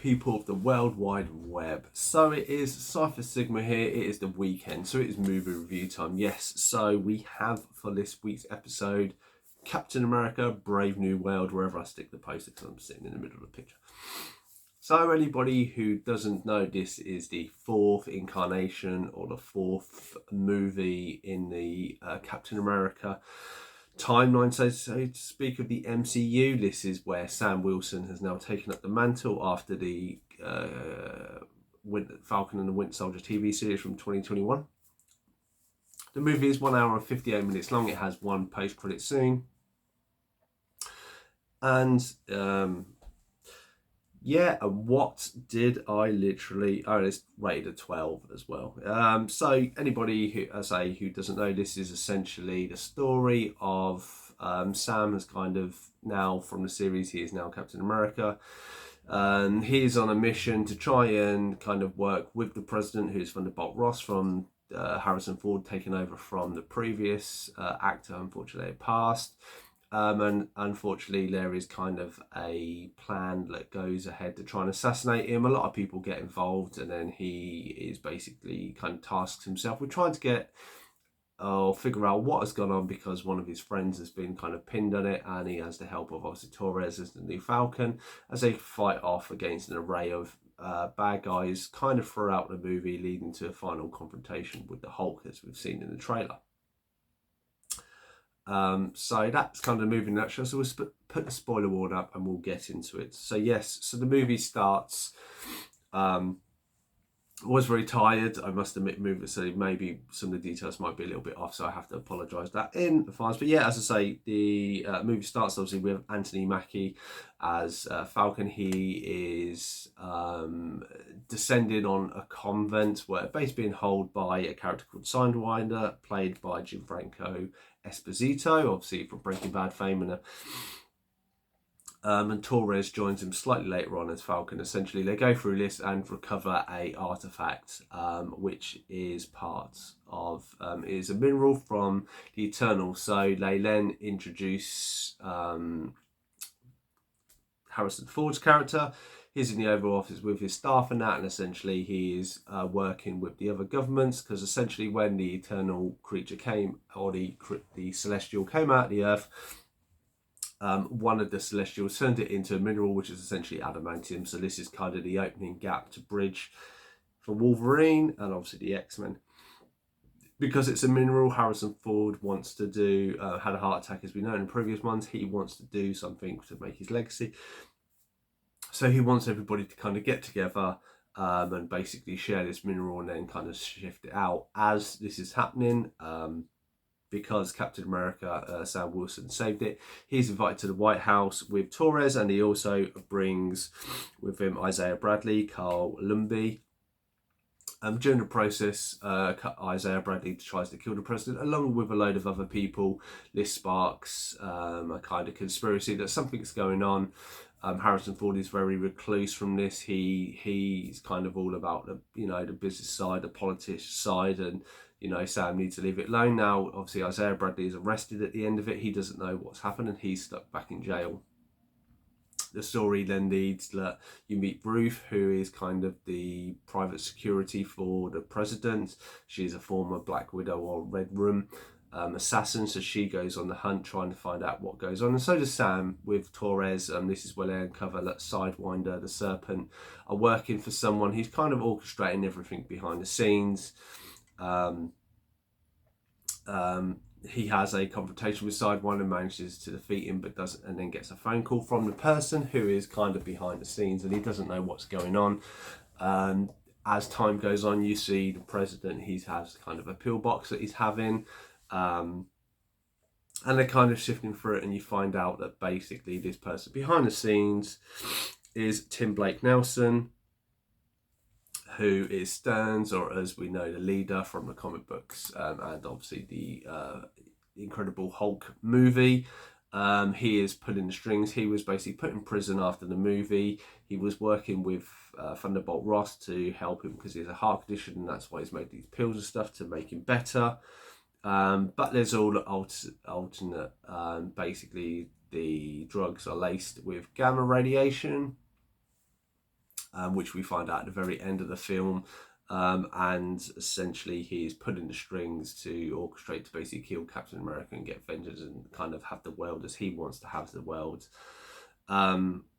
people of the World Wide Web. So it is Cypher Sigma here. It is the weekend, so it is movie review time. Yes, so we have for this week's episode Captain America Brave New World, wherever I stick the poster because I'm sitting in the middle of the picture. So anybody who doesn't know, this is the fourth incarnation or the fourth movie in the Captain America timeline, so to speak, of the MCU. This is where Sam Wilson has now taken up the mantle after the Falcon and the Winter Soldier TV series from 2021. The movie is 1 hour and 58 minutes long. It has one post-credit scene. And what did I literally... Oh, it's rated a 12 as well. So anybody who doesn't know, this is essentially the story of Sam has kind of now, from the series, he is now Captain America. He is on a mission to try and kind of work with the president, who's Thunderbolt Ross from Harrison Ford, taken over from the previous actor, unfortunately passed. And unfortunately there is kind of a plan that goes ahead to try and assassinate him. A lot of people get involved, and then he is basically kind of tasks himself with trying to get or figure out what has gone on, because one of his friends has been kind of pinned on it, and he has the help of obviously Torres as the new Falcon, as they fight off against an array of bad guys kind of throughout the movie, leading to a final confrontation with the Hulk, as we've seen in the trailer. So that's kind of the movie in a nutshell. So we'll put the spoiler warning up and we'll get into it. So yes, so the movie starts. I was very tired, I must admit, so maybe some of the details might be a little bit off, so I have to apologise that in advance. But yeah, as I say, the movie starts obviously with Anthony Mackie as Falcon. He is descending on a convent where basically being held by a character called Sidewinder, played by Gianfranco Esposito, obviously from Breaking Bad fame, and Torres joins him slightly later on as Falcon. Essentially, they go through this and recover a artifact, which is part of is a mineral from the Eternal. So they then introduce Harrison Ford's character. He's in the Oval Office with his staff and that, and essentially he is working with the other governments, because essentially when the Eternal creature came, or the Celestial came out of the Earth, one of the Celestials turned it into a mineral, which is essentially adamantium. So this is kind of the opening gap to bridge for Wolverine and obviously the X-Men. Because it's a mineral, Harrison Ford wants to do, had a heart attack as we know in previous ones, he wants to do something to make his legacy. So he wants everybody to kind of get together and basically share this mineral and then kind of shift it out. As this is happening, because Captain America, Sam Wilson, saved it, he's invited to the White House with Torres, and he also brings with him Isaiah Bradley, Carl Lumbly. During the process, Isaiah Bradley tries to kill the president along with a load of other people. This sparks a kind of conspiracy that something's going on. Harrison Ford is very recluse from this. He's kind of all about the business side, the politics side, and Sam needs to leave it alone. Now, obviously, Isaiah Bradley is arrested at the end of it. He doesn't know what's happened, and he's stuck back in jail. The story then leads that you meet Ruth, who is kind of the private security for the president. She's a former Black Widow or Red Room assassin, so she goes on the hunt trying to find out what goes on, and so does Sam with Torres. This is where they uncover that Sidewinder, the Serpent, are working for someone. He's kind of orchestrating everything behind the scenes. He has a confrontation with Sidewinder, manages to defeat him, but doesn't, and then gets a phone call from the person who is kind of behind the scenes, and he doesn't know what's going on. As time goes on, you see the president, he has kind of a pillbox that he's having, and they're kind of shifting through it, and you find out that basically this person behind the scenes is Tim Blake Nelson, who is Stearns, or as we know, the leader from the comic books, and obviously the Incredible Hulk movie. He is pulling the strings. He was basically put in prison after the movie. He was working with Thunderbolt Ross to help him because he has a heart condition, and that's why he's made these pills and stuff to make him better. But there's all alternate. Basically, the drugs are laced with gamma radiation. which we find out at the very end of the film. And essentially he's pulling the strings to orchestrate to basically kill Captain America and get vengeance and kind of have the world as he wants to have the world.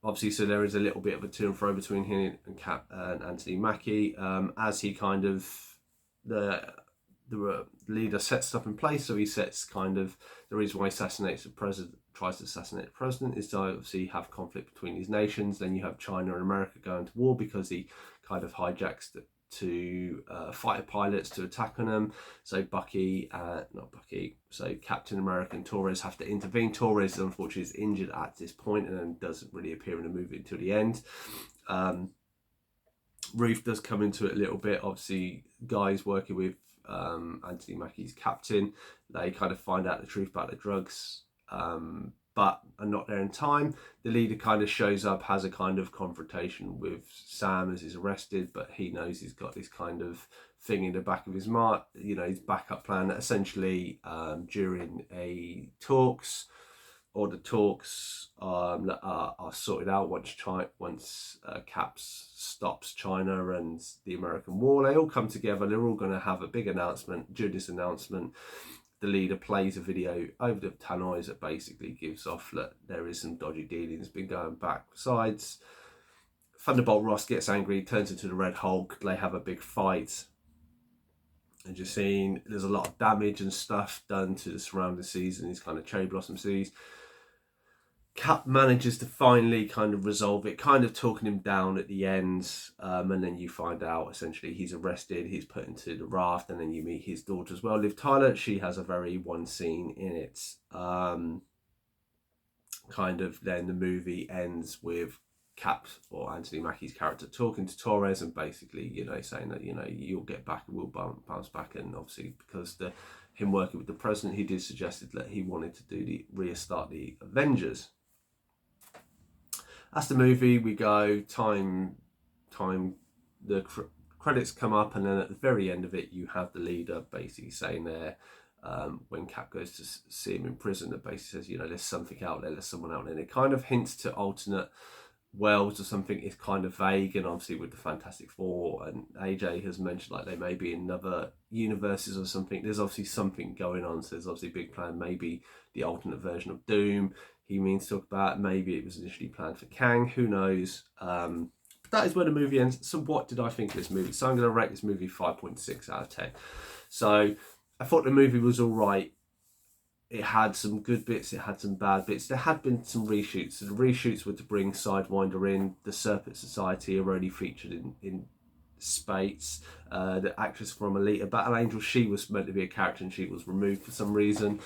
Obviously, so there is a little bit of a to and fro between him and and Anthony Mackie, as he kind of the leader sets stuff in place. So he sets kind of the reason why he assassinates the president, tries to assassinate the president, is to obviously have conflict between these nations. Then you have China and America going to war because he kind of hijacks the two fighter pilots to attack on them. So so Captain America and Torres have to intervene. Torres, unfortunately, is injured at this point and then doesn't really appear in the movie until the end. Ruth does come into it a little bit. Obviously, guys working with Anthony Mackie's captain, they kind of find out the truth about the drugs, but are not there in time. The leader kind of shows up, has a kind of confrontation with Sam as he's arrested, but he knows he's got this kind of thing in the back of his mind, his backup plan. Essentially, during the talks are sorted out once Cap stops China and the American war. They all come together. They're all going to have a big announcement. During this announcement, the leader plays a video over the tannoys that basically gives off that there is some dodgy dealings been going back. Besides, Thunderbolt Ross gets angry, turns into the Red Hulk. They have a big fight. And you're seeing there's a lot of damage and stuff done to the surrounding seas and these kind of cherry blossom seas. Cap manages to finally kind of resolve it, kind of talking him down at the end, and then you find out essentially he's arrested, he's put into the raft, and then you meet his daughter as well, Liv Tyler. She has a very one scene in it. Kind of then the movie ends with Cap, or Anthony Mackie's character, talking to Torres and basically, saying that, you'll get back and we'll bounce back. And obviously because him working with the president, he did suggested that he wanted to restart the Avengers. That's the movie. We go time. The credits come up, and then at the very end of it, you have the leader basically saying there, when Cap goes to see him in prison, that basically says, there's something out there, there's someone out there. And it kind of hints to alternate worlds or something. It's kind of vague, and obviously with the Fantastic Four, and AJ has mentioned like they may be in other universes or something. There's obviously something going on. So there's obviously a big plan, maybe the alternate version of Doom. He means to talk about. Maybe it was initially planned for Kang. Who knows? But that is where the movie ends. So what did I think of this movie? So I'm going to rate this movie 5.6 out of 10. So I thought the movie was all right. It had some good bits. It had some bad bits. There had been some reshoots. So the reshoots were to bring Sidewinder in. The Serpent Society are only featured in Spates. The actress from Alita Battle Angel, she was meant to be a character and she was removed for some reason.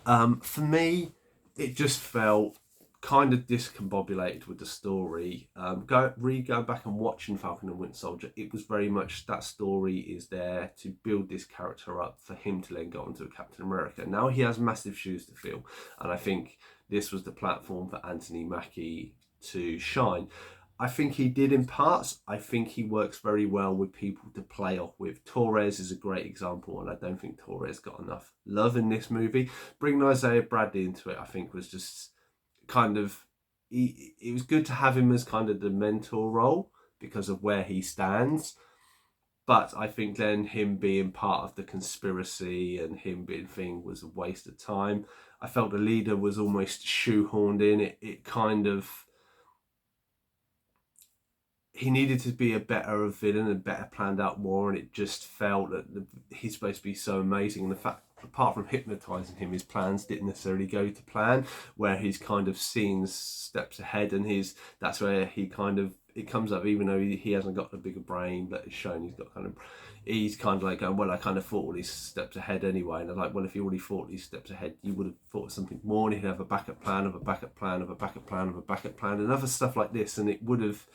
For me, it just felt kind of discombobulated with the story. Going back and watching Falcon and Winter Soldier, it was very much that story is there to build this character up for him to then go on to Captain America. Now he has massive shoes to fill, and I think this was the platform for Anthony Mackie to shine. I think he did in parts. I think he works very well with people to play off with. Torres is a great example, and I don't think Torres got enough love in this movie. Bringing Isaiah Bradley into it, I think, was just kind of... It was good to have him as kind of the mentor role because of where he stands. But I think then him being part of the conspiracy and him being thing was a waste of time. I felt the leader was almost shoehorned in. It kind of... He needed to be a better villain and better planned out more, and it just felt that he's supposed to be so amazing, and the fact, apart from hypnotizing him, his plans didn't necessarily go to plan, where he's kind of seen steps ahead, and that's where he kind of, it comes up, even though he hasn't got a bigger brain, but it's shown he's kind of like going, well, I kind of thought all these steps ahead anyway. And I'm like, well, if you already thought these steps ahead, you would have thought of something more, and he'd have a backup plan of a backup plan of a backup plan of a backup plan and other stuff like this, and it would have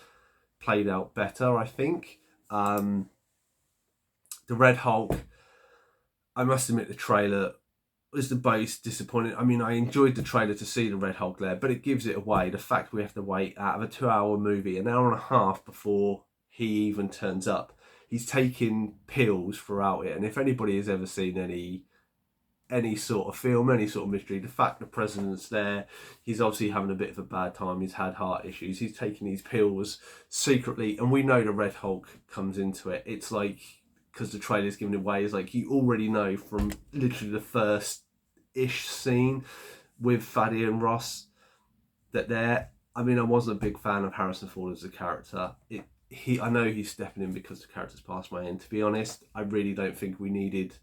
played out better, I think. The Red Hulk, I must admit the trailer was the most disappointing. I mean, I enjoyed the trailer to see the Red Hulk there, but it gives it away. The fact we have to wait out of a 2-hour movie, an hour and a half before he even turns up. He's taking pills throughout it, and if anybody has ever seen any any sort of film, any sort of mystery. The fact the president's there, he's obviously having a bit of a bad time. He's had heart issues. He's taking these pills secretly, and we know the Red Hulk comes into it. It's like, because the trailer's giving away, is like you already know from literally the first-ish scene with Thaddeus and Ross that they're. I mean, I wasn't a big fan of Harrison Ford as a character. I know he's stepping in because the character's passed away, and to be honest, I really don't think we needed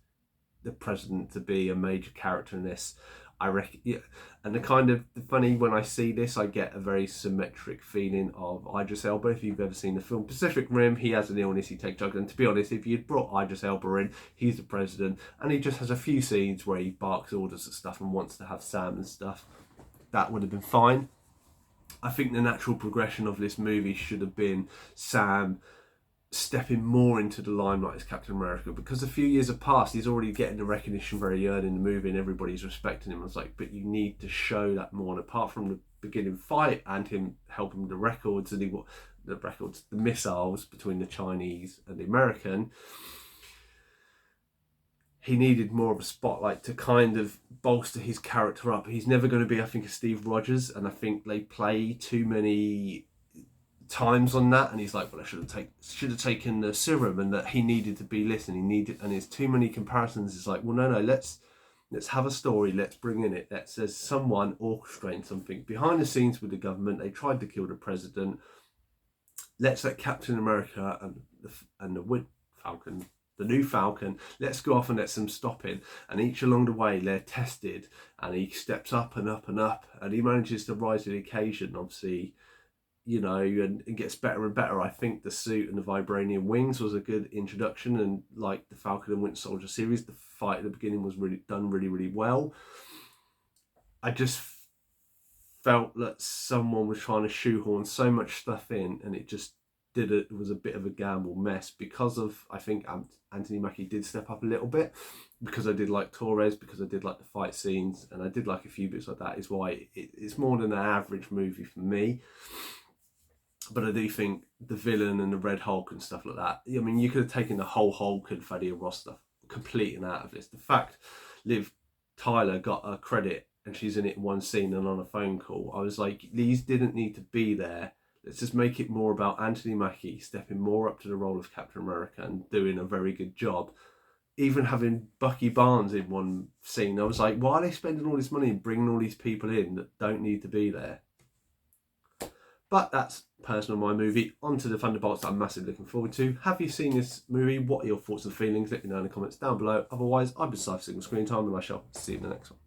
the president to be a major character in this. I reckon, yeah. And the funny, when I see this, I get a very symmetric feeling of Idris Elba. If you've ever seen the film Pacific Rim, he has an illness, he takes drugs. And to be honest, if you'd brought Idris Elba in, he's the president, and he just has a few scenes where he barks orders at stuff and wants to have Sam and stuff, that would have been fine. I think the natural progression of this movie should have been Sam stepping more into the limelight as Captain America, because a few years have passed. He's already getting the recognition very early in the movie and everybody's respecting him. I was like, but you need to show that more. And apart from the beginning fight and him helping the records and the missiles between the Chinese and the American, he needed more of a spotlight to kind of bolster his character up. He's never going to be, I think, a Steve Rogers, and I think they play too many times on that, and he's like, well, I should have taken the serum, and that he needed to be listening, and there's too many comparisons. It's like, well, no, let's have a story, let's bring in it, there's someone orchestrating something behind the scenes with the government. They tried to kill the president. Let's let Captain America and the Falcon, the new Falcon, let's go off and let them stop him. And each along the way, they're tested, and he steps up and up and up, and he manages to rise to the occasion, obviously, you know, and gets better and better. I think the suit and the vibranium wings was a good introduction, and like the Falcon and Winter Soldier series, the fight at the beginning was done really well. I just felt that someone was trying to shoehorn so much stuff in, and it was a bit of a gamble mess, because of, I think Anthony Mackie did step up a little bit, because I did like Torres, because I did like the fight scenes, and I did like a few bits like that, is why it's more than an average movie for me. But I do think the villain and the Red Hulk and stuff like that, I mean, you could have taken the whole Hulk and Thaddeus Ross stuff completely out of this. The fact Liv Tyler got a credit and she's in it in one scene and on a phone call, I was like, these didn't need to be there. Let's just make it more about Anthony Mackie stepping more up to the role of Captain America and doing a very good job. Even having Bucky Barnes in one scene, I was like, why are they spending all this money and bringing all these people in that don't need to be there? But that's personal, my movie. On to the Thunderbolts that I'm massively looking forward to. Have you seen this movie? What are your thoughts and feelings? Let me know in the comments down below. Otherwise, I've been Cypher Signal Screen Time, and I shall see you in the next one.